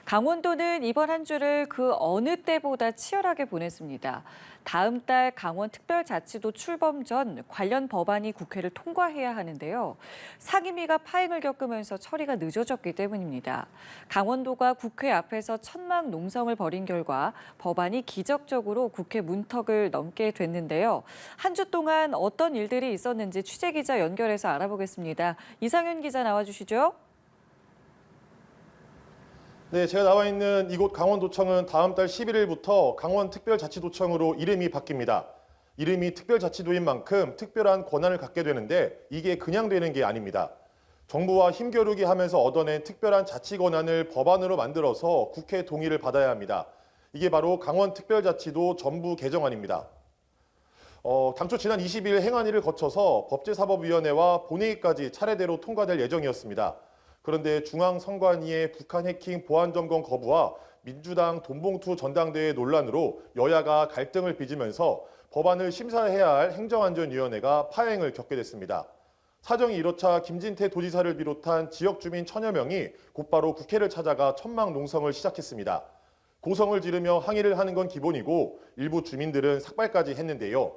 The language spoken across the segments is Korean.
강원도는 이번 한 주를 그 어느 때보다 치열하게 보냈습니다. 다음 달 강원특별자치도 출범 전 관련 법안이 국회를 통과해야 하는데요. 상임위가 파행을 겪으면서 처리가 늦어졌기 때문입니다. 강원도가 국회 앞에서 천막 농성을 벌인 결과 법안이 기적적으로 국회 문턱을 넘게 됐는데요. 한 주 동안 어떤 일들이 있었는지 취재기자 연결해서 알아보겠습니다. 이상윤 기자 나와주시죠. 네, 제가 나와 있는 이곳 강원도청은 다음 달 11일부터 강원특별자치도청으로 이름이 바뀝니다. 이름이 특별자치도인 만큼 특별한 권한을 갖게 되는데 이게 그냥 되는 게 아닙니다. 정부와 힘겨루기 하면서 얻어낸 특별한 자치 권한을 법안으로 만들어서 국회 동의를 받아야 합니다. 이게 바로 강원특별자치도 전부 개정안입니다. 당초 지난 20일 행안위를 거쳐서 법제사법위원회와 본회의까지 차례대로 통과될 예정이었습니다. 그런데 중앙선관위의 북한 해킹 보안점검 거부와 민주당 돈봉투 전당대회 논란으로 여야가 갈등을 빚으면서 법안을 심사해야 할 행정안전위원회가 파행을 겪게 됐습니다. 사정이 이렇자 김진태 도지사를 비롯한 지역 주민 천여 명이 곧바로 국회를 찾아가 천막 농성을 시작했습니다. 고성을 지르며 항의를 하는 건 기본이고 일부 주민들은 삭발까지 했는데요.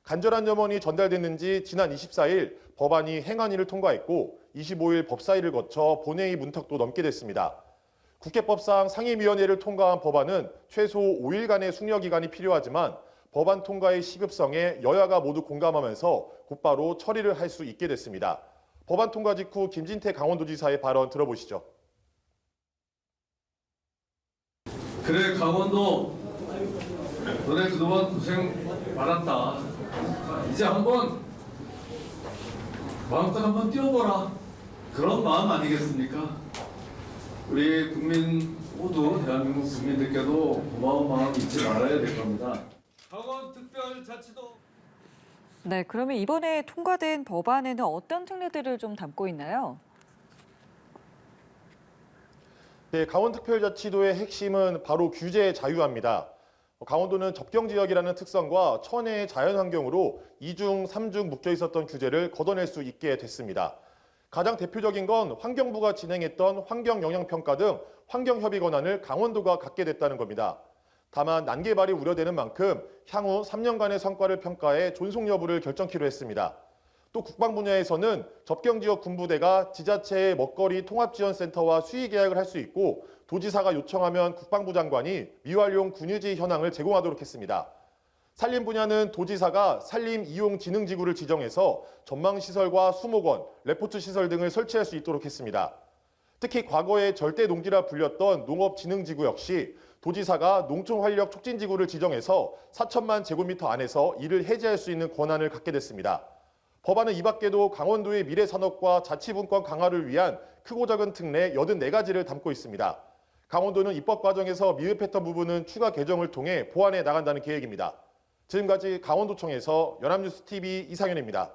간절한 염원이 전달됐는지 지난 24일 법안이 행안위를 통과했고 25일 법사위를 거쳐 본회의 문턱도 넘게 됐습니다. 국회법상 상임위원회를 통과한 법안은 최소 5일간의 숙려 기간이 필요하지만 법안 통과의 시급성에 여야가 모두 공감하면서 곧바로 처리를 할 수 있게 됐습니다. 법안 통과 직후 김진태 강원도지사의 발언 들어보시죠. 그래 강원도 너네 그동안 고생 많았다. 이제 한번 마음껏 한번 뛰어보라. 그런 마음 아니겠습니까? 우리 국민 모두 대한민국 국민들께도 고마운 마음 잊지 말아야 될 겁니다. 강원특별자치도. 네, 그러면 이번에 통과된 법안에는 어떤 특례들을 좀 담고 있나요? 네, 강원특별자치도의 핵심은 바로 규제 자유화입니다. 강원도는 접경지역이라는 특성과 천혜의 자연환경으로 2중, 3중 묶여 있었던 규제를 걷어낼 수 있게 됐습니다. 가장 대표적인 건 환경부가 진행했던 환경영향평가 등 환경협의 권한을 강원도가 갖게 됐다는 겁니다. 다만 난개발이 우려되는 만큼 향후 3년간의 성과를 평가해 존속 여부를 결정키로 했습니다. 또 국방 분야에서는 접경지역 군부대가 지자체의 먹거리 통합지원센터와 수의계약을 할 수 있고 도지사가 요청하면 국방부 장관이 미완용 군유지 현황을 제공하도록 했습니다. 산림 분야는 도지사가 산림 이용 진흥지구를 지정해서 전망시설과 수목원, 레포트 시설 등을 설치할 수 있도록 했습니다. 특히 과거에 절대 농지라 불렸던 농업진흥지구 역시 도지사가 농촌활력 촉진지구를 지정해서 4천만 제곱미터 안에서 이를 해제할 수 있는 권한을 갖게 됐습니다. 법안은 이 밖에도 강원도의 미래산업과 자치분권 강화를 위한 크고 작은 특례 84가지를 담고 있습니다. 강원도는 입법 과정에서 미흡했던 부분은 추가 개정을 통해 보완해 나간다는 계획입니다. 지금까지 강원도청에서 연합뉴스TV 이상현입니다.